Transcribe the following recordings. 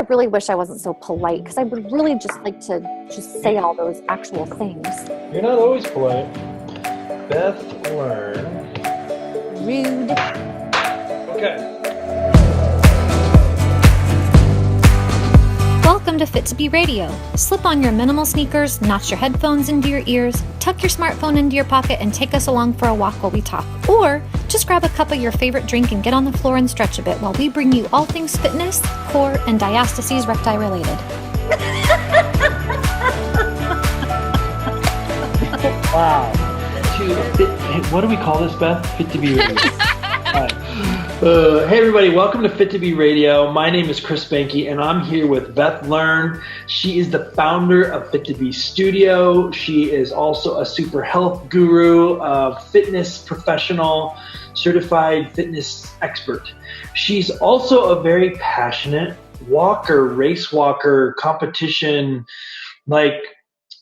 really wish I wasn't so polite because I would really just like to just say all those actual things. You're not always polite. Beth, learn. Rude. Okay. Welcome to Fit2B Radio. Slip on your minimal sneakers, notch your headphones into your ears, tuck your smartphone into your pocket, and take us along for a walk while we talk. Or just grab a cup of your favorite drink and get on the floor and stretch a bit while we bring you all things fitness, core, and diastases recti related. Wow. What do we call this, Beth? Fit2B Radio. Hey everybody, welcome to Fit2B Radio. My name is Chris Behnke and I'm here with Beth Learn. She is the founder of Fit2B Studio. She is also a super health guru, a fitness professional, certified fitness expert. She's also a very passionate walker, race walker, competition,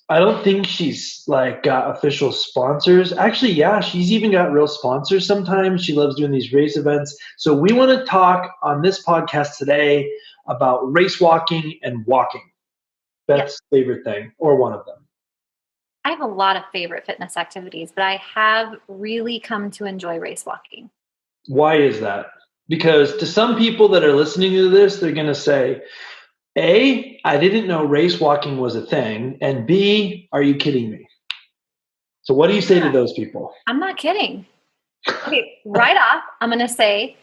I don't think she's got official sponsors. Actually, yeah, she's even got real sponsors sometimes. She loves doing these race events. So we want to talk on this podcast today about race walking and walking. Beth's favorite thing, or one of them. I have a lot of favorite fitness activities, but I have really come to enjoy race walking. Why is that? Because to some people that are listening to this, they're going to say, A, I didn't know race walking was a thing, and B, are you kidding me? So what do you say to those people? I'm not kidding. Okay, right off, I'm going to say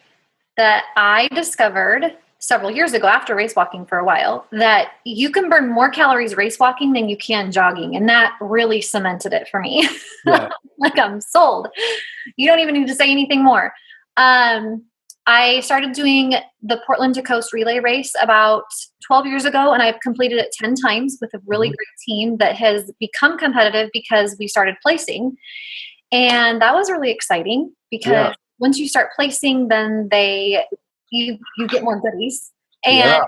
that I discovered several years ago after race walking for a while that you can burn more calories race walking than you can jogging, and that really cemented it for me. Yeah. I'm sold. You don't even need to say anything more. I started doing the Portland to Coast relay race about 12 years ago, and I've completed it 10 times with a really great team that has become competitive because we started placing. And that was really exciting because once you start placing, then you get more goodies and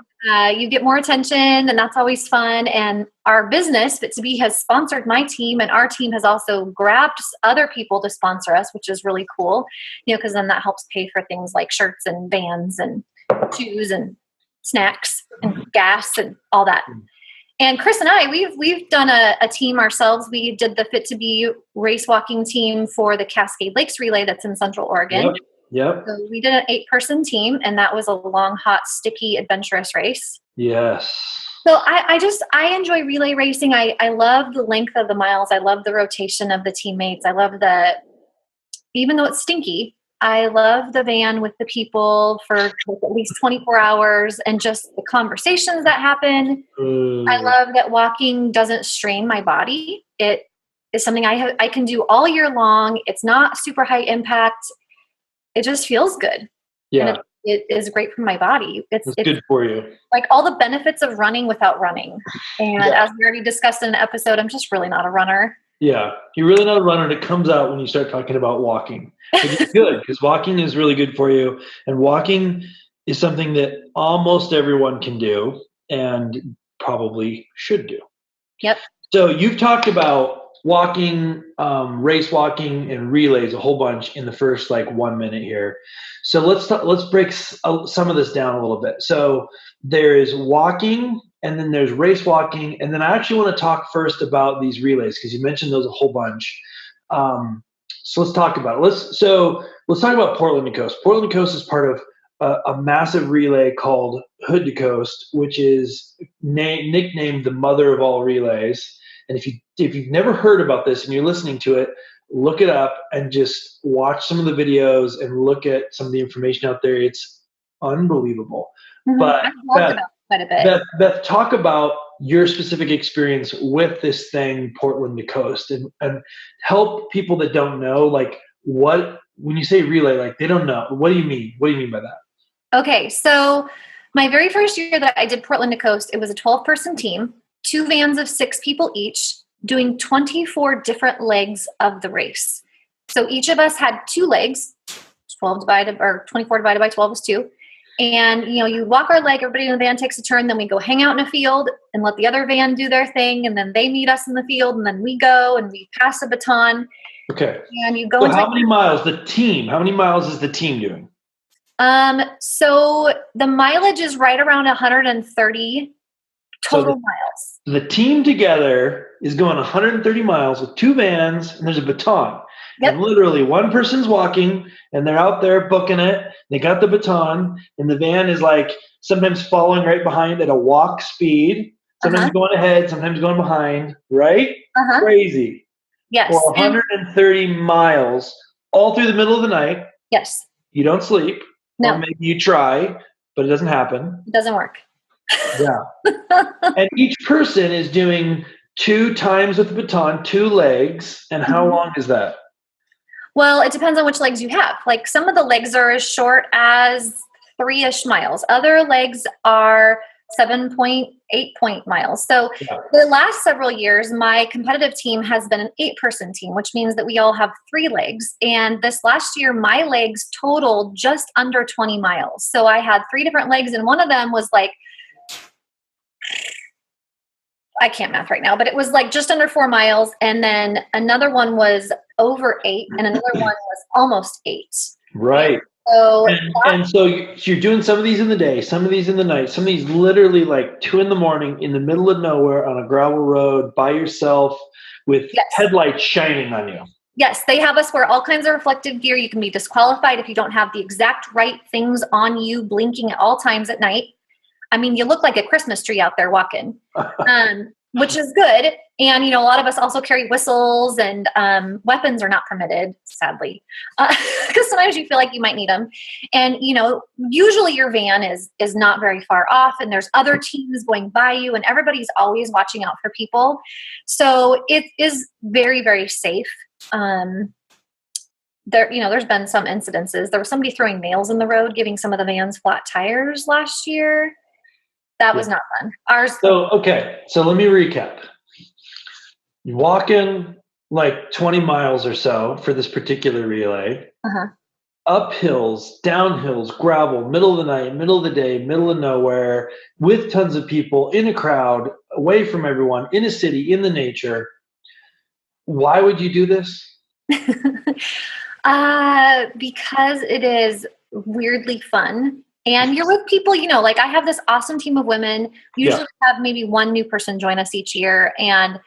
you get more attention, and that's always fun. And our business, Fit2B, has sponsored my team, and our team has also grabbed other people to sponsor us, which is really cool, because then that helps pay for things like shirts and vans and shoes and snacks and gas and all that. And Chris and I, we've done a team ourselves. We did the Fit2B race walking team for the Cascade Lakes relay that's in Central Oregon. Yep. So we did an 8-person team, and that was a long, hot, sticky, adventurous race. Yes. So I enjoy relay racing. I love the length of the miles. I love the rotation of the teammates. I love even though it's stinky, I love the van with the people for at least 24 hours and just the conversations that happen. I love that walking doesn't strain my body. It is something I can do all year long. It's not super high impact. It just feels good. Yeah. And it is great for my body. It's good for you. Like all the benefits of running without running. And as we already discussed in an episode, I'm just really not a runner. Yeah. You're really not a runner, and it comes out when you start talking about walking. It's good because walking is really good for you. And walking is something that almost everyone can do and probably should do. Yep. So you've talked about walking, race walking, and relays a whole bunch in the first 1 minute here. So let's break some of this down a little bit. So there is walking, and then there's race walking, and then I actually want to talk first about these relays because you mentioned those a whole bunch. So let's talk about it. Let's talk about Portland to Coast. Portland to Coast is part of a massive relay called Hood to Coast, which is nicknamed the mother of all relays. And if you've never heard about this and you're listening to it, look it up and just watch some of the videos and look at some of the information out there. It's unbelievable. Mm-hmm. But I've talked about quite a bit. Beth, talk about your specific experience with this thing, Portland to Coast, and help people that don't know, when you say relay, they don't know. What do you mean? What do you mean by that? Okay, so my very first year that I did Portland to Coast, it was a 12-person team. 2 vans of 6 people each, doing 24 different legs of the race. So each of us had 2 legs, 24 divided by 12 is 2. And, you walk our leg, everybody in the van takes a turn, then we go hang out in a field and let the other van do their thing, and then they meet us in the field, and then we go and we pass a baton. Okay. And you go so how many miles is the team doing? So the mileage is right around 130 total miles. The team together is going 130 miles with 2 vans, and there's a baton. Yep. And literally one person's walking, and they're out there booking it. They got the baton, and the van is like sometimes following right behind at a walk speed, sometimes going ahead, sometimes going behind, right? Crazy. Yes. For 130 miles all through the middle of the night. Yes. You don't sleep. No. Or maybe you try, but it doesn't happen. It doesn't work. Yeah. And each person is doing 2 times with the baton, 2 legs. And how long is that? Well, it depends on which legs you have. Like some of the legs are as short as 3-ish miles. Other legs are 7.8 miles. So the last several years, my competitive team has been an 8-person team, which means that we all have 3 legs. And this last year, my legs totaled just under 20 miles. So I had 3 different legs, and one of them was like, I can't math right now, but it was like just under 4 miles. And then another one was over 8, and another one was almost 8. Right. So so you're doing some of these in the day, some of these in the night, some of these literally like 2 in the morning in the middle of nowhere on a gravel road by yourself with headlights shining on you. Yes, they have us wear all kinds of reflective gear. You can be disqualified if you don't have the exact right things on you, blinking at all times at night. I mean, you look like a Christmas tree out there walking, which is good. And, a lot of us also carry whistles, and weapons are not permitted, sadly, because sometimes you feel like you might need them. And, usually your van is not very far off, and there's other teams going by you, and everybody's always watching out for people. So it is very, very safe. There's been some incidences. There was somebody throwing nails in the road, giving some of the vans flat tires last year. That was not fun. So let me recap. You're walking like 20 miles or so for this particular relay. Up hills, down hills, gravel, middle of the night, middle of the day, middle of nowhere, with tons of people, in a crowd, away from everyone, in a city, in the nature. Why would you do this? Because it is weirdly fun. And you're with people, like I have this awesome team of women. We usually have maybe 1 new person join us each year, and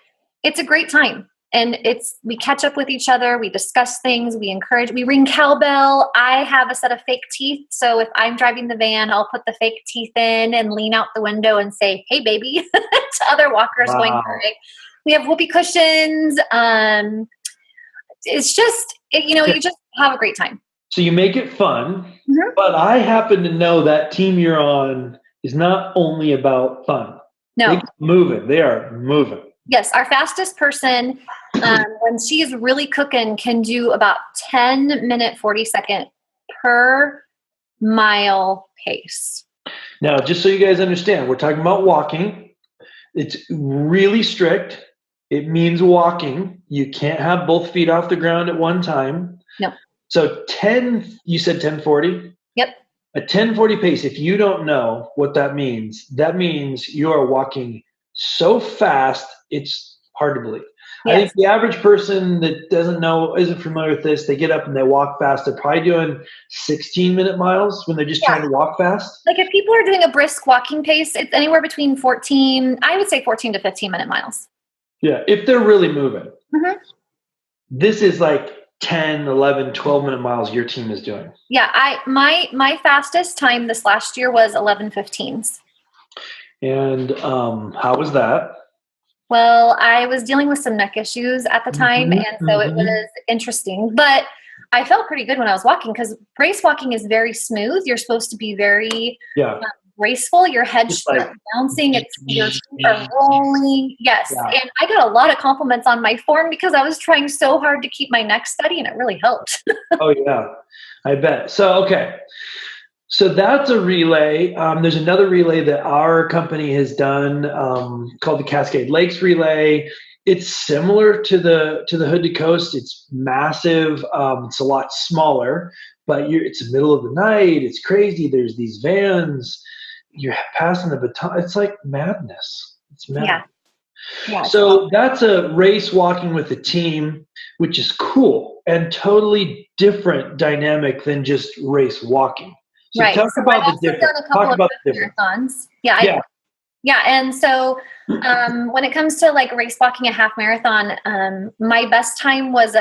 it's a great time. And we catch up with each other. We discuss things. We encourage, we ring cowbell. I have a set of fake teeth. So if I'm driving the van, I'll put the fake teeth in and lean out the window and say, "Hey, baby," to other walkers going by. We have whoopee cushions. It's just, you just have a great time. So you make it fun, but I happen to know that team you're on is not only about fun. No. They're moving. They are moving. Yes. Our fastest person, when she's really cooking, can do about 10-minute, 40-second per mile pace. Now, just so you guys understand, we're talking about walking. It's really strict. It means walking. You can't have both feet off the ground at one time. No. So you said 10:40? Yep. A 10:40 pace, if you don't know what that means you are walking so fast, it's hard to believe. Yes. I think the average person that isn't familiar with this, they get up and they walk fast. They're probably doing 16-minute miles when they're just trying to walk fast. Like if people are doing a brisk walking pace, it's anywhere between 14 to 15-minute miles. Yeah, if they're really moving. This is like 10, 11, 12-minute miles your team is doing. Yeah, my fastest time this last year was 11:15s. And how was that? Well, I was dealing with some neck issues at the time, and so it was interesting. But I felt pretty good when I was walking, because race walking is very smooth. You're supposed to be very graceful. Your head's bouncing. Your feet are rolling. Yes. Yeah. And I got a lot of compliments on my form because I was trying so hard to keep my neck steady, and it really helped. Oh, yeah. I bet. So, okay. So that's a relay. There's another relay that our company has done called the Cascade Lakes Relay. It's similar to the Hood to Coast. It's massive. It's a lot smaller, but it's the middle of the night. It's crazy. There's these vans. You're passing the baton. It's like madness. It's madness. Yeah. So that's a race walking with a team, which is cool and totally different dynamic than just race walking. So right. talk So about I've the also difference. done a couple Talk of about the difference. marathons. Yeah. Yeah. Yeah. And so when it comes to like race walking a half marathon, my best time was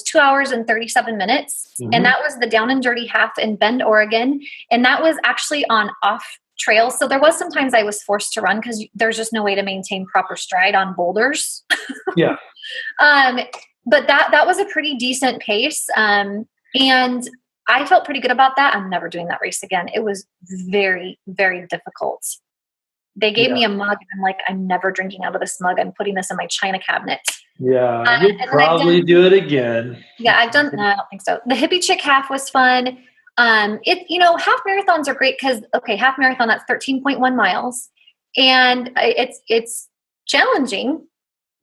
2 hours and 37 minutes. Mm-hmm. And that was the Down and Dirty Half in Bend, Oregon. And that was actually on off trails. So there was sometimes I was forced to run because there's just no way to maintain proper stride on boulders. Yeah. But that was a pretty decent pace. And I felt pretty good about that. I'm never doing that race again. It was very, very difficult. They gave me a mug, and I'm like, I'm never drinking out of this mug. I'm putting this in my china cabinet. Yeah, you'll probably do it again. Yeah, I've done. No, I don't think so. The Hippie Chick half was fun. Half marathons are great because half marathon, that's 13.1 miles, and it's challenging,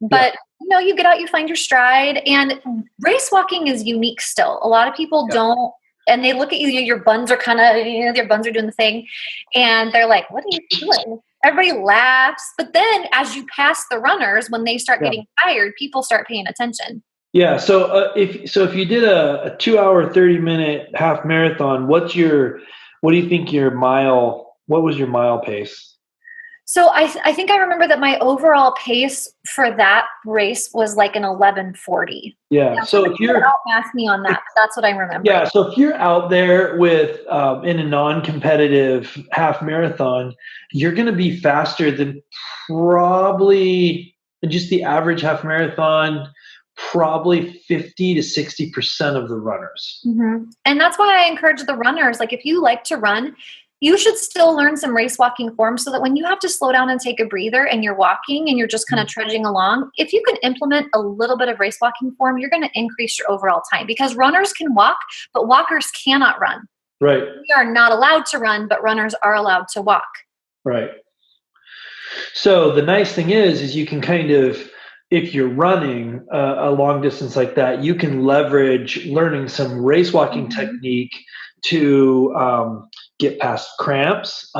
but you get out, you find your stride, and race walking is unique still. A lot of people don't. And they look at you, your buns are kind of, their buns are doing the thing. And they're like, what are you doing? Everybody laughs. But then as you pass the runners, when they start getting tired, people start paying attention. Yeah. So if you did a 2 hour, 30-minute half marathon, what do you think what was your mile pace? So I think I remember that my overall pace for that race was like an 11:40. Yeah. So if you're ask me on that, that's what I remember. Yeah. So if you're out there with in a non-competitive half marathon, you're going to be faster than probably just the average half marathon, probably 50 to 60% of the runners. Mm-hmm. And that's why I encourage the runners. Like if you like to run, you should still learn some race walking forms so that when you have to slow down and take a breather and you're walking and you're just kind of trudging along, if you can implement a little bit of race walking form, you're going to increase your overall time because runners can walk, but walkers cannot run. Right. We are not allowed to run, but runners are allowed to walk. Right. So the nice thing is you can kind of, if you're running a long distance like that, you can leverage learning some race walking technique to get past cramps,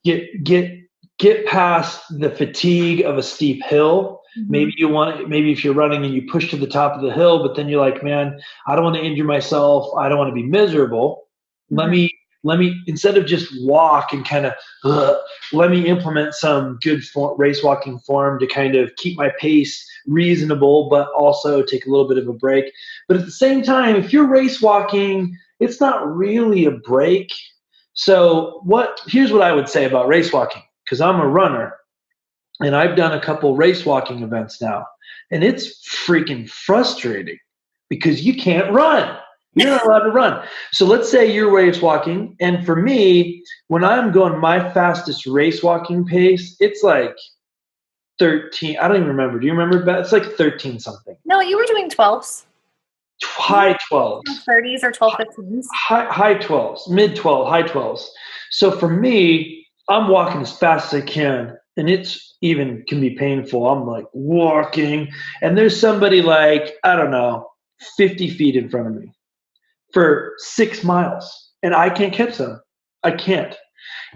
get past the fatigue of a steep hill. Mm-hmm. Maybe if you're running and you push to the top of the hill, but then you're like, man, I don't want to injure myself. I don't want to be miserable. Mm-hmm. Let me, instead of just walk and kind of, let me implement some good race walking form to kind of keep my pace reasonable, but also take a little bit of a break. But at the same time, if you're race walking, it's not really a break. So here's what I would say about race walking, because I'm a runner and I've done a couple race walking events now, and it's freaking frustrating because you can't run. You're not allowed to run. So let's say you're race walking, and for me, when I'm going my fastest race walking pace, it's like 13. I don't even remember. Do you remember, Beth? It's like 13 something. No, you were doing 12s. High 12s. 30s or 12, 15s. High 12s, mid 12, high 12s. So for me, I'm walking as fast as I can, and it's even can be painful. I'm like walking, and there's somebody like, I don't know, 50 feet in front of me for 6 miles, and I can't catch them. I can't.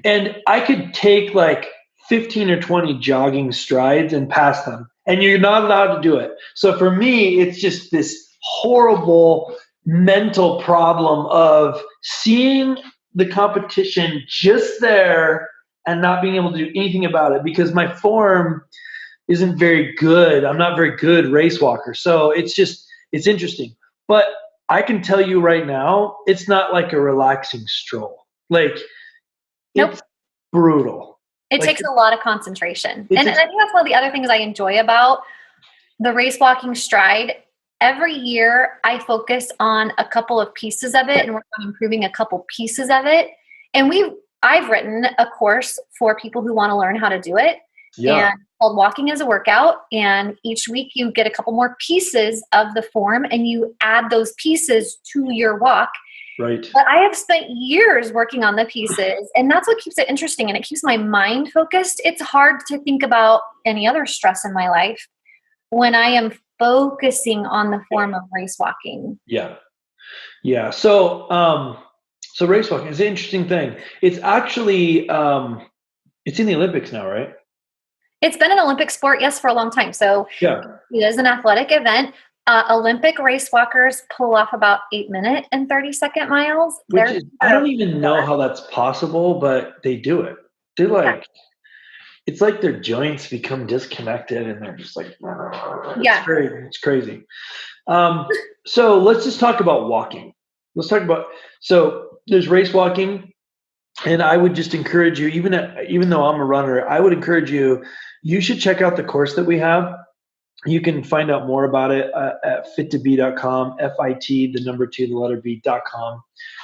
And I could take like 15 or 20 jogging strides and pass them, and you're not allowed to do it. So for me, it's just this horrible mental problem of seeing the competition just there and not being able to do anything about it because my form isn't very good. I'm not very good race walker. So it's interesting. But I can tell you right now, it's not like a relaxing stroll. Like, it's brutal. It takes a lot of concentration. And I think that's one of the other things I enjoy about the race walking stride. Every year I focus on a couple of pieces of it and work on improving a couple pieces of it. And I've written a course for people who want to learn how to do it. Yeah. And called Walking as a Workout. And each week you get a couple more pieces of the form and you add those pieces to your walk. Right. But I have spent years working on the pieces, and that's what keeps it interesting, and it keeps my mind focused. It's hard to think about any other stress in my life when I am focusing on the form of race walking. Yeah. Yeah. So race walking is an interesting thing. It's actually, it's in the Olympics now, right? It's been an Olympic sport, yes, for a long time. So it is an athletic event. Olympic race walkers pull off about 8-minute and 30-second miles. I don't even know how that's possible, but they do it. They're like, it's like their joints become disconnected and they're just like, it's crazy. So let's just talk about walking. So there's race walking, and I would just encourage you, even though I'm a runner, I would encourage you should check out the course that we have. You can find out more about it at fit2b.com, FIT, the number 2, the letter B.com.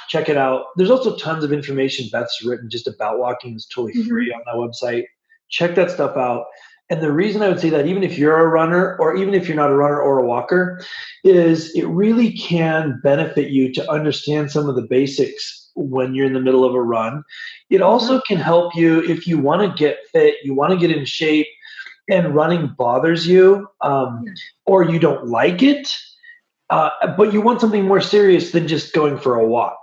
Check it out. There's also tons of information Beth's written just about walking. It's totally free on that website. Check that stuff out. And the reason I would say that, even if you're a runner or even if you're not a runner or a walker, is it really can benefit you to understand some of the basics when you're in the middle of a run. It also can help you if you want to get fit, you want to get in shape, and running bothers you, or you don't like it, but you want something more serious than just going for a walk.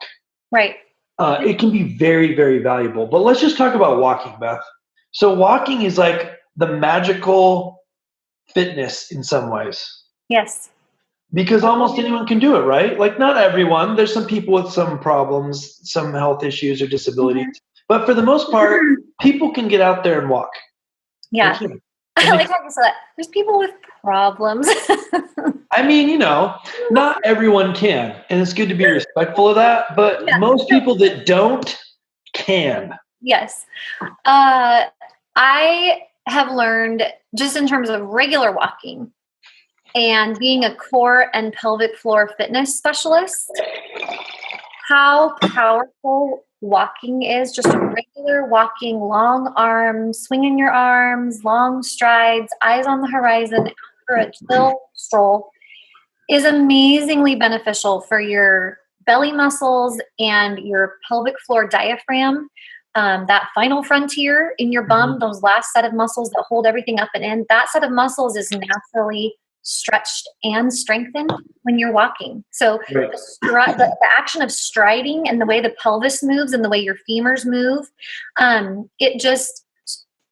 Right. It can be very, very valuable. But let's just talk about walking, Beth. So walking is like the magical fitness in some ways. Yes. Because almost anyone can do it, right? Like, not everyone. There's some people with some problems, some health issues or disabilities. But for the most part, people can get out there and walk. Yeah. I like how you said that. There's people with problems. I mean, not everyone can. And it's good to be respectful of that. But most people that don't can. Yes. I have learned, just in terms of regular walking and being a core and pelvic floor fitness specialist, how powerful walking is. Just a regular walking, long arms, swinging your arms, long strides, eyes on the horizon after a chill stroll is amazingly beneficial for your belly muscles and your pelvic floor diaphragm. That final frontier in your bum, those last set of muscles that hold everything up and in, that set of muscles is naturally stretched and strengthened when you're walking. So the action of striding and the way the pelvis moves and the way your femurs move, it just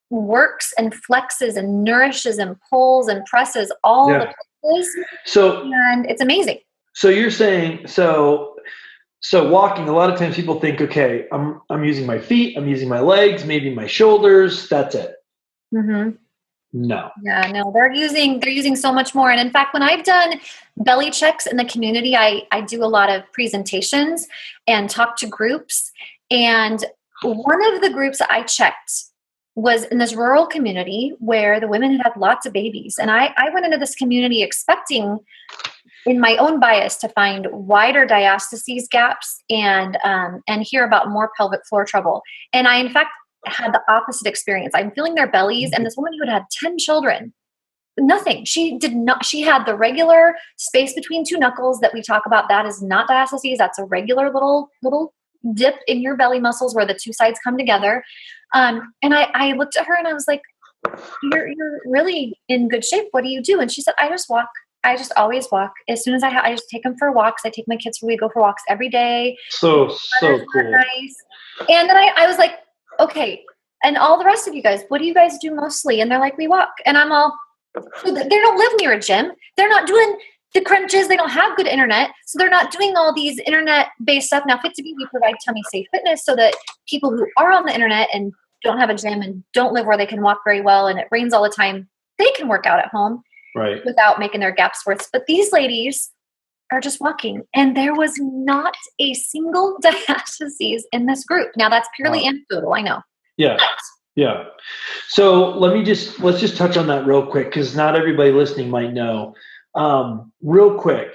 works and flexes and nourishes and pulls and presses all the places. And it's amazing. So you're saying, so walking, a lot of times people think, okay, I'm using my feet, I'm using my legs, maybe my shoulders, that's it. No. Yeah, no, they're using so much more. And in fact, when I've done belly checks in the community, I do a lot of presentations and talk to groups. And one of the groups I checked was in this rural community where the women had lots of babies. And I went into this community expecting, in my own bias, to find wider diastases gaps and hear about more pelvic floor trouble. And I, in fact, had the opposite experience. I'm feeling their bellies, and this woman who had 10 children, nothing. She had the regular space between two knuckles that we talk about. That is not diastases. That's a regular little dip in your belly muscles where the two sides come together. And I looked at her and I was like, you're really in good shape. What do you do? And she said, I just walk. I just always walk. As soon as I just take them for walks. I take my kids we go for walks every day. So cool. Nice. And then I was like, okay. And all the rest of you guys, what do you guys do mostly? And they're like, we walk. And I'm all, they don't live near a gym. They're not doing the crunches. They don't have good internet. So they're not doing all these internet-based stuff. Now, Fit2B, we provide tummy safe fitness so that people who are on the internet and don't have a gym and don't live where they can walk very well and it rains all the time, they can work out at home without making their gaps worse. But these ladies are just walking. And there was not a single diastases in this group. Now, that's purely anecdotal, I know. Yeah. Yeah. So let's just touch on that real quick, because not everybody listening might know. Real quick,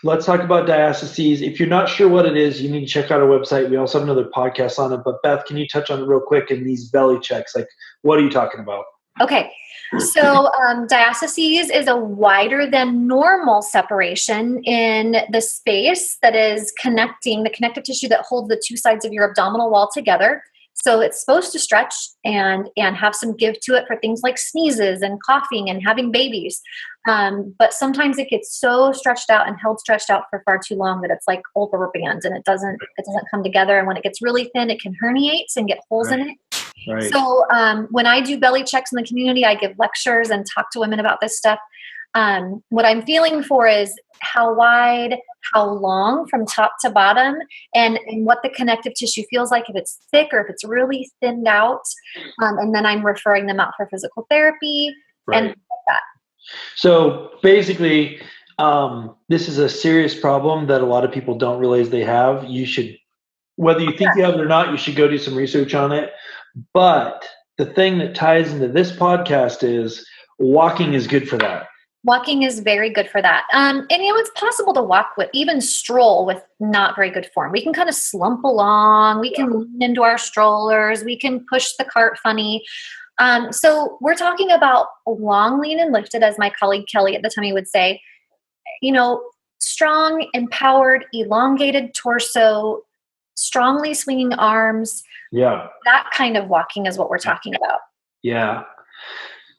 let's talk about diastases. If you're not sure what it is, you need to check out our website. We also have another podcast on it. But Beth, can you touch on it real quick in these belly checks? Like, what are you talking about? Okay. So diastases is a wider than normal separation in the space that is connecting the connective tissue that holds the two sides of your abdominal wall together. So it's supposed to stretch and have some give to it for things like sneezes and coughing and having babies. But sometimes it gets so stretched out and held stretched out for far too long that it's like old rubber bands and it doesn't come together. And when it gets really thin, it can herniate and get holes in it. Right. So when I do belly checks in the community, I give lectures and talk to women about this stuff. What I'm feeling for is how wide, how long from top to bottom, and what the connective tissue feels like, if it's thick or if it's really thinned out. And then I'm referring them out for physical therapy and like that. So basically, this is a serious problem that a lot of people don't realize they have. You should, whether you think you have it or not, you should go do some research on it. But the thing that ties into this podcast is walking is good for that. Walking is very good for that. And it's possible to walk with, even stroll with not very good form. We can kind of slump along. We can lean into our strollers. We can push the cart funny. So we're talking about long, lean, and lifted, as my colleague Kelly at the Tummy would say. Strong, empowered, elongated torso, strongly swinging arms. Yeah. That kind of walking is what we're talking about. Yeah.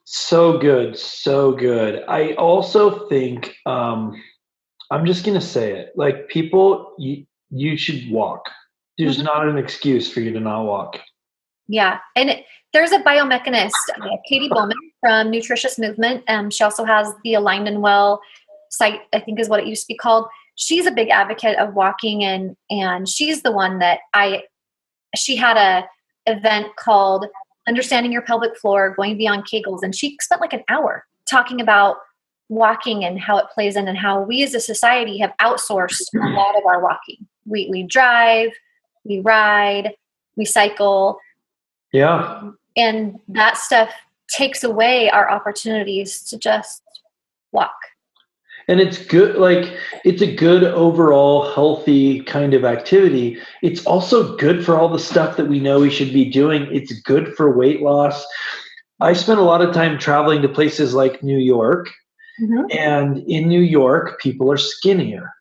So good. So good. I also think, I'm just going to say it, like, people, you should walk. There's not an excuse for you to not walk. Yeah. And there's a biomechanist, Katie Bowman from Nutritious Movement. She also has the Aligned and Well site, I think is what it used to be called. She's a big advocate of walking, and she's the one that she had a event called Understanding Your Pelvic Floor, Going Beyond Kegels. And she spent like an hour talking about walking and how it plays in, and how we as a society have outsourced a lot of our walking. We drive, we ride, we cycle. Yeah. And that stuff takes away our opportunities to just walk. And it's good, like, it's a good overall healthy kind of activity. It's also good for all the stuff that we know we should be doing. It's good for weight loss. I spent a lot of time traveling to places like New York. And in New York, people are skinnier.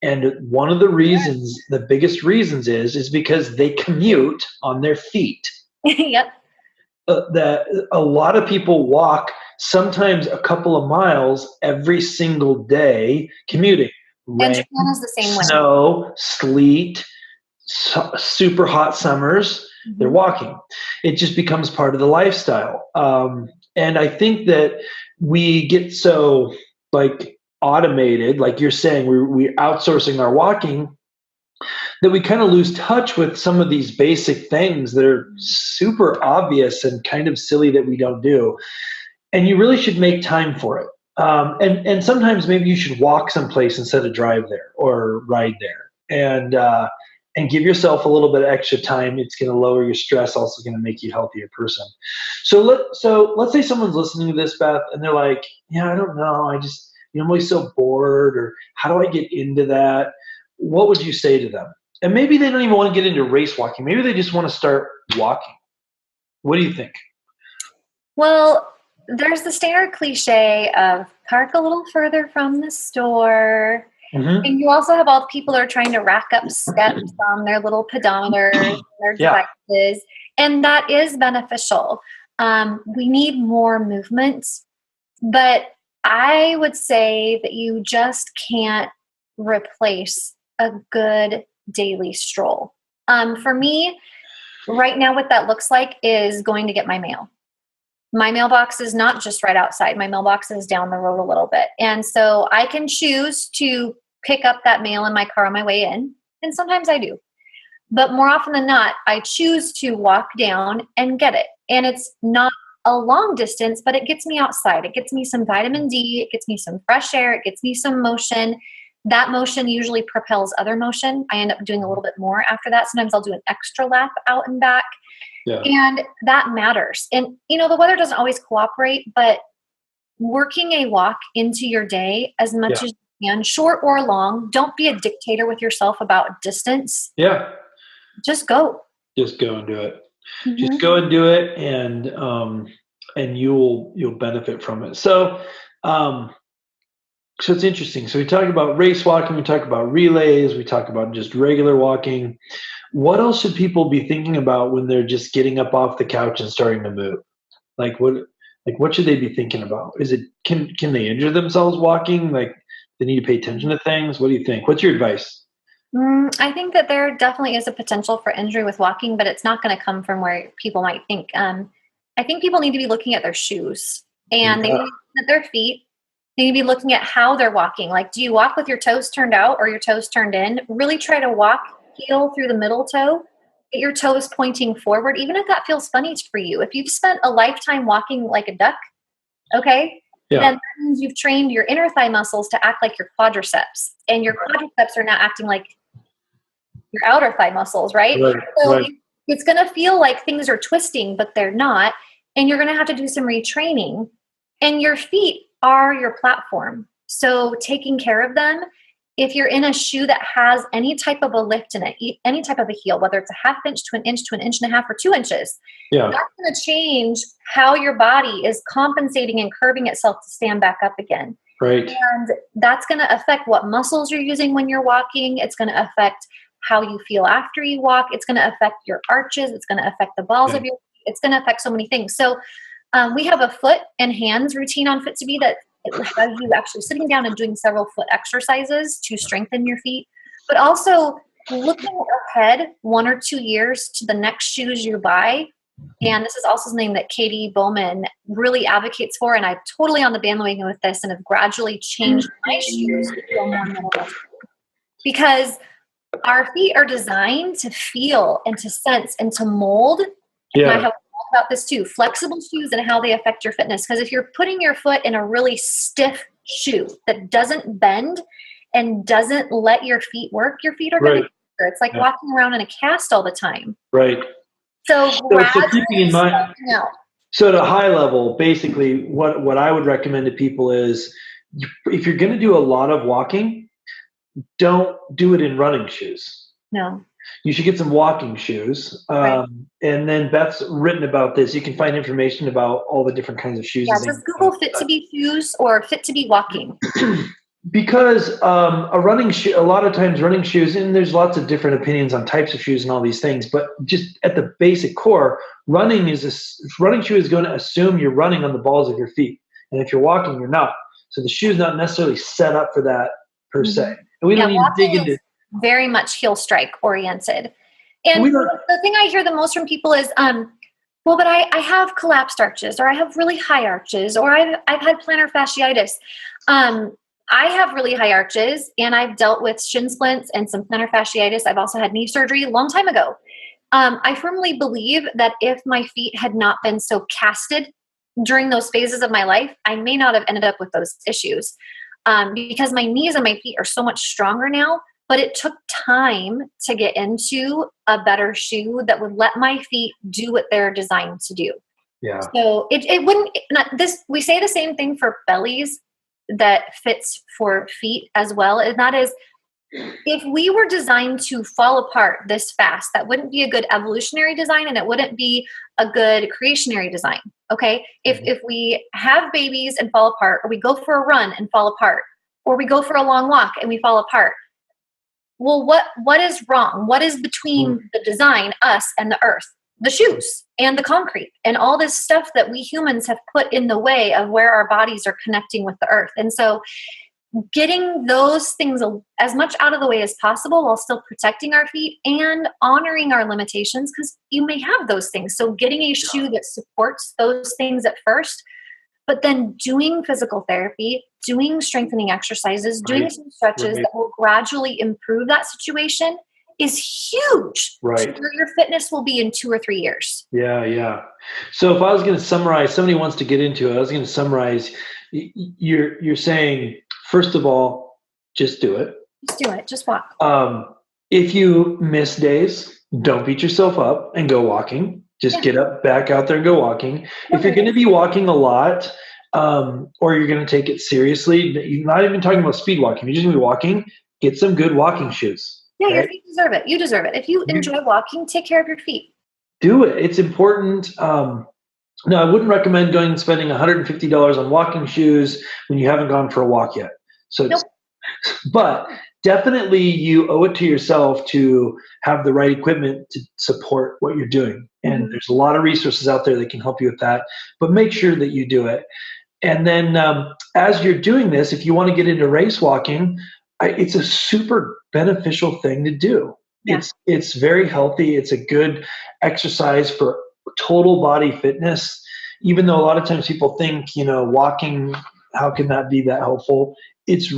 And one of the reasons, the biggest reasons is because they commute on their feet. Yep. That a lot of people walk sometimes a couple of miles every single day commuting. Rain, and Japan is the same way. Snow, sleet, super hot summers, they're walking. It just becomes part of the lifestyle. And I think that we get so like automated, like you're saying, we're outsourcing our walking, that we kind of lose touch with some of these basic things that are super obvious and kind of silly that we don't do. And you really should make time for it. And sometimes maybe you should walk someplace instead of drive there or ride there, and give yourself a little bit of extra time. It's going to lower your stress, also going to make you a healthier person. So let's say someone's listening to this, Beth, and they're like, yeah, I don't know. I'm always so bored, or how do I get into that? What would you say to them? And maybe they don't even want to get into race walking. Maybe they just want to start walking. What do you think? Well, there's the standard cliche of park a little further from the store. And you also have all the people that are trying to rack up steps on their little pedometers, their devices. And that is beneficial. We need more movement. But I would say that you just can't replace a good daily stroll. For me, right now, what that looks like is going to get my mail. My mailbox is not just right outside. My mailbox is down the road a little bit. And so I can choose to pick up that mail in my car on my way in. And sometimes I do. But more often than not, I choose to walk down and get it. And it's not a long distance, but it gets me outside. It gets me some vitamin D. It gets me some fresh air. It gets me some motion. That motion usually propels other motion. I end up doing a little bit more after that. Sometimes I'll do an extra lap out and back. Yeah. And that matters. And, the weather doesn't always cooperate, but working a walk into your day as much as you can, short or long. Don't be a dictator with yourself about distance. Yeah. Just go. Just go and do it. Just go and do it, and you'll benefit from it. So it's interesting. So we talk about race walking, we talk about relays, we talk about just regular walking. What else should people be thinking about when they're just getting up off the couch and starting to move? What should they be thinking about? Is it can they injure themselves walking? Like, they need to pay attention to things? What do you think? What's your advice? I think that there definitely is a potential for injury with walking, but it's not going to come from where people might think. I think people need to be looking at their shoes, and they need to look at their feet. You need to be looking at how they're walking. Like, do you walk with your toes turned out or your toes turned in? Really try to walk heel through the middle toe. Get your toes pointing forward, even if that feels funny for you. If you've spent a lifetime walking like a duck, okay, then that means you've trained your inner thigh muscles to act like your quadriceps. And your quadriceps are now acting like your outer thigh muscles, right? So it's going to feel like things are twisting, but they're not. And you're going to have to do some retraining. And your feet are your platform. So taking care of them, if you're in a shoe that has any type of a lift in it, any type of a heel, whether it's a 1/2 inch to an inch to an inch and a half or 2 inches, that's going to change how your body is compensating and curving itself to stand back up again. Right. And that's going to affect what muscles you're using when you're walking. It's going to affect how you feel after you walk. It's going to affect your arches. It's going to affect the balls of your feet. It's going to affect so many things. So we have a foot and hands routine on Fit2B that has you actually sitting down and doing several foot exercises to strengthen your feet, but also looking ahead 1 or 2 years to the next shoes you buy. And this is also something that Katie Bowman really advocates for. And I'm totally on the bandwagon with this and have gradually changed my shoes to feel more minimal. Because our feet are designed to feel and to sense and to mold. And I have about this too, flexible shoes and how they affect your fitness. Because if you're putting your foot in a really stiff shoe that doesn't bend and doesn't let your feet work, your feet are going to hurt. It's like walking around in a cast all the time. Right. So keeping in mind, so at a high level, basically what I would recommend to people is if you're going to do a lot of walking, don't do it in running shoes. No. You should get some walking shoes. And then Beth's written about this. You can find information about all the different kinds of shoes. Yeah, just Google Fit2B shoes or Fit2B walking. Because a running shoe, a lot of times running shoes, and there's lots of different opinions on types of shoes and all these things, but just at the basic core, running shoe is going to assume you're running on the balls of your feet. And if you're walking, you're not. So the shoe's not necessarily set up for that per se. And we don't need to dig into very much heel strike oriented. And the thing I hear the most from people is, well, but I have collapsed arches, or I have really high arches, or I've had plantar fasciitis. I have really high arches, and I've dealt with shin splints and some plantar fasciitis. I've also had knee surgery a long time ago. I firmly believe that if my feet had not been so casted during those phases of my life, I may not have ended up with those issues. Because my knees and my feet are so much stronger now, but it took time to get into a better shoe that would let my feet do what they're designed to do. Yeah. So it wouldn't, we say the same thing for bellies that fits for feet as well. And that is, if we were designed to fall apart this fast, that wouldn't be a good evolutionary design, and it wouldn't be a good creationary design. Okay. If we have babies and fall apart, or we go for a run and fall apart, or we go for a long walk and we fall apart, well, what is wrong? What is between the design, us, and the earth? The shoes and the concrete and all this stuff that we humans have put in the way of where our bodies are connecting with the earth. And so getting those things as much out of the way as possible while still protecting our feet and honoring our limitations, because you may have those things. So getting a shoe that supports those things at first, but then doing physical therapy, doing strengthening exercises, doing some stretches that will gradually improve that situation is huge. Right. So your fitness will be in 2 or 3 years. Yeah, yeah. So if I was going to summarize, somebody wants to get into it, I was going to summarize, you're saying, first of all, just do it. Just do it. Just walk. If you miss days, don't beat yourself up and go walking. Just get up, back out there and go walking. Okay. If you're going to be walking a lot, or you're going to take it seriously, you're not even talking about speed walking. You're just going to be walking, get some good walking shoes. Yeah, your feet deserve it. You deserve it. If you enjoy walking, take care of your feet. Do it. It's important. No, I wouldn't recommend going and spending $150 on walking shoes when you haven't gone for a walk yet. So, but definitely you owe it to yourself to have the right equipment to support what you're doing. And there's a lot of resources out there that can help you with that, but make sure that you do it. And then as you're doing this, if you want to get into race walking, it's a super beneficial thing to do. Yeah. It's very healthy. It's a good exercise for total body fitness. Even though a lot of times people think, walking how can that be that helpful? It's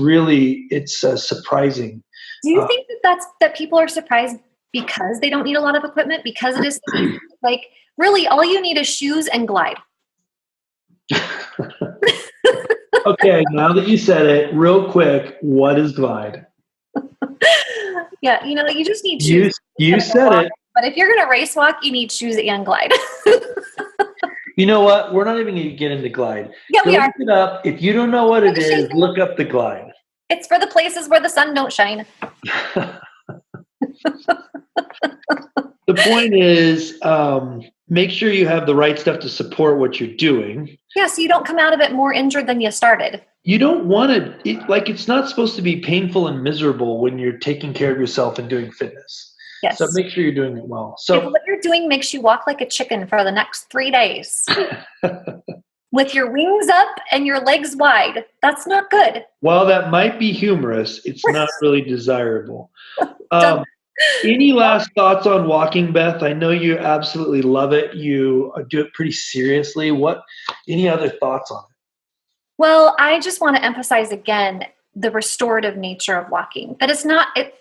surprising. Do you think that people are surprised because they don't need a lot of equipment, because it is so easy? Like, really, all you need is shoes and Glide. Okay, now that you said it, real quick, what is Glide? Yeah, you just need shoes. You said it. But if you're going to race walk, you need shoes and Glide. You know what? We're not even going to get into Glide. Yeah, we are. Look it up. If you don't know what it is, look up the Glide. It's for the places where the sun don't shine. The point is, make sure you have the right stuff to support what you're doing. Yeah, so you don't come out of it more injured than you started. You don't want to, it's not supposed to be painful and miserable when you're taking care of yourself and doing fitness. Yes. So make sure you're doing it well. So if what you're doing makes you walk like a chicken for the next 3 days with your wings up and your legs wide, that's not good. While that might be humorous, it's not really desirable. Any last thoughts on walking, Beth? I know you absolutely love it. You do it pretty seriously. Any other thoughts on it? Well, I just want to emphasize again the restorative nature of walking. That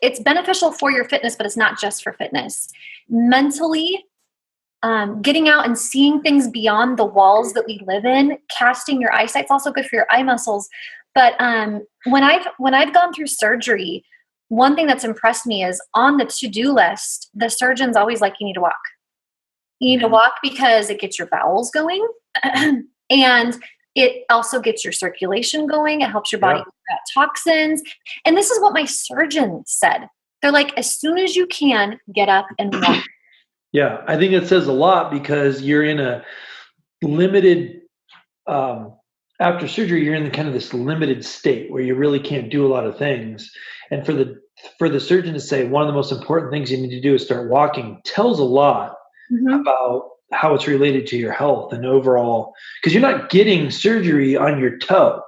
it's beneficial for your fitness, but it's not just for fitness. Mentally, getting out and seeing things beyond the walls that we live in, casting your eyesight is also good for your eye muscles. But when I've gone through surgery, one thing that's impressed me is on the to-do list, the surgeon's always like, you need to walk. You need to walk because it gets your bowels going. And it also gets your circulation going. It helps your body combat toxins. And this is what my surgeon said. They're like, as soon as you can, get up and walk. Yeah, I think it says a lot because you're in a limited, after surgery, you're in kind of this limited state where you really can't do a lot of things. And for the surgeon to say one of the most important things you need to do is start walking tells a lot about how it's related to your health and overall, because you're not getting surgery on your toe,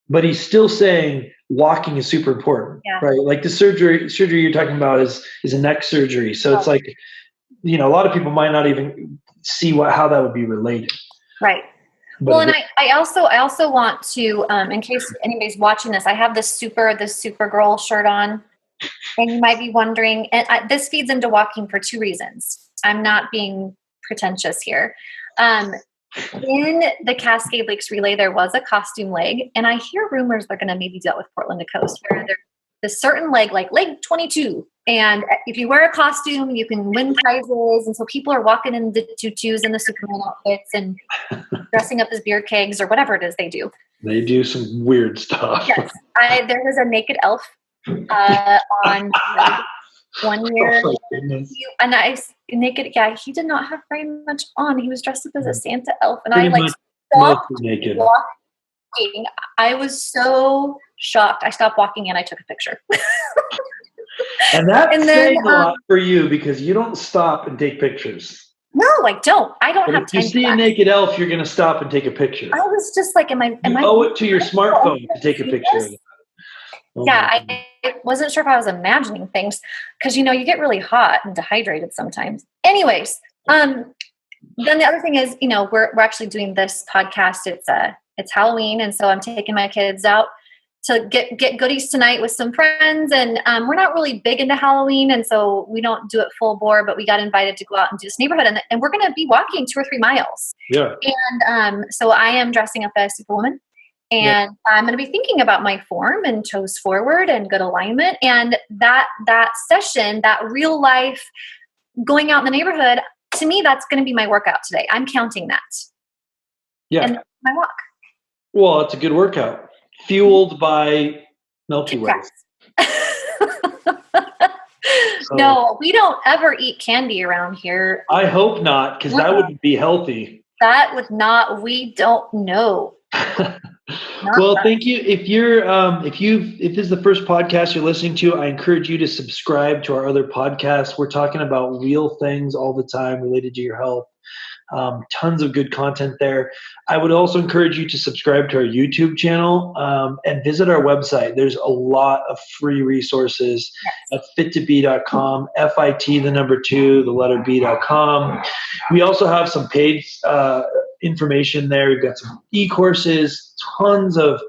but he's still saying walking is super important, right? Like the surgery you're talking about is a neck surgery. So it's like, a lot of people might not even see how that would be related. Right. But well, and I also want to, in case anybody's watching this, I have this Supergirl shirt on, and you might be wondering, and this feeds into walking for 2 reasons. I'm not being pretentious here. In the Cascade Lakes Relay, there was a costume leg, and I hear rumors they're going to maybe do it with Portland to Coast, where there's a certain leg, like leg 22, and if you wear a costume, you can win prizes, and so people are walking in the tutus and the Superman outfits and dressing up as beer kegs or whatever it is they do. They do some weird stuff. Yes, there was a naked elf on one year, and naked. Yeah, he did not have very much on. He was dressed up as a Santa elf, and I stopped walking. I was so shocked. I stopped walking and I took a picture. And that's saying a lot for you because you don't stop and take pictures. No, I don't. I don't have time. If you see a naked elf, you're going to stop and take a picture. I was just like, am I owe it to your smartphone to take a picture of it. I wasn't sure if I was imagining things because, you get really hot and dehydrated sometimes. Anyways, then the other thing is, we're actually doing this podcast. It's Halloween. And so I'm taking my kids out to get goodies tonight with some friends. And we're not really big into Halloween. And so we don't do it full bore, but we got invited to go out and do this neighborhood. And we're going to be walking 2 or 3 miles. Yeah. And so I am dressing up as Superwoman. And I'm going to be thinking about my form and toes forward and good alignment. And that session, that real life going out in the neighborhood, to me, that's going to be my workout today. I'm counting that. Yeah. And my walk. Well, it's a good workout. Fueled by Milky Way. No, we don't ever eat candy around here. I hope not, because that wouldn't be healthy. That would not. We don't know. Well, thank you. If this is the first podcast you're listening to, I encourage you to subscribe to our other podcasts. We're talking about real things all the time related to your health. Tons of good content there. I would also encourage you to subscribe to our YouTube channel and visit our website. There's a lot of free resources at fit2b.com, FIT, the number 2, the letter B.com. We also have some paid information there. We've got some e-courses, tons of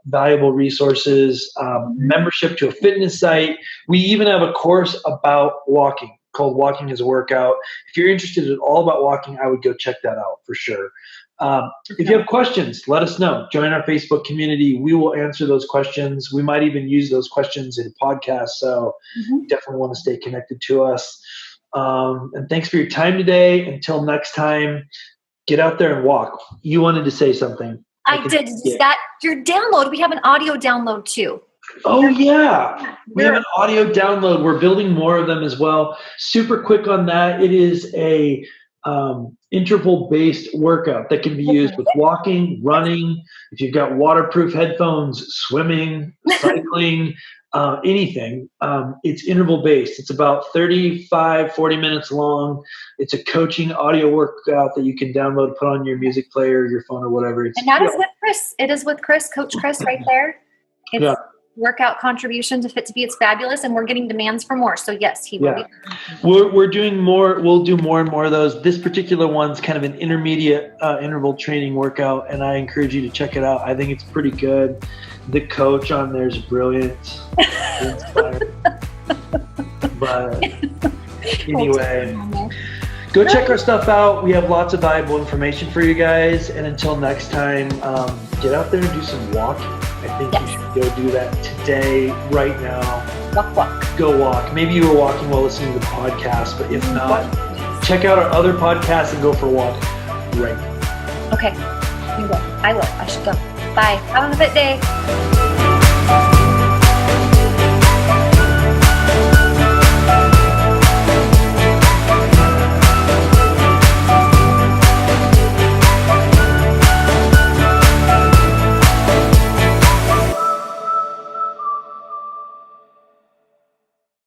valuable resources, membership to a fitness site. We even have a course about walking called Walking as a Workout. If you're interested at all about walking, I would go check that out for sure. If you have questions, let us know. Join our Facebook community. We will answer those questions. We might even use those questions in podcasts. So definitely want to stay connected to us. And thanks for your time today. Until next time, get out there and walk. You wanted to say something. I did. That your download. We have an audio download too. Oh yeah, we have an audio download. We're building more of them as well. Super quick on that. It is a interval-based workout that can be used with walking, running. If you've got waterproof headphones, swimming, cycling, anything. It's interval-based. It's about 35, 40 minutes long. It's a coaching audio workout that you can download, put on your music player, your phone, or whatever. And that is with Chris. It is with Chris, Coach Chris, right there. It's workout contribution to Fit2B. It's fabulous, and we're getting demands for more. So yes, he will be. We're doing more. We'll do more and more of those. This particular one's kind of an intermediate interval training workout, and I encourage you to check it out. I think it's pretty good. The coach on there is brilliant. But anyway, go check our stuff out. We have lots of valuable information for you guys. And until next time, get out there and do some walking. I think you should go do that today, right now. Walk. Go walk. Maybe you were walking while listening to the podcast, but if not, check out our other podcasts and go for a walk right now. Okay. You will. I will. I should go. Bye. Have a fit day.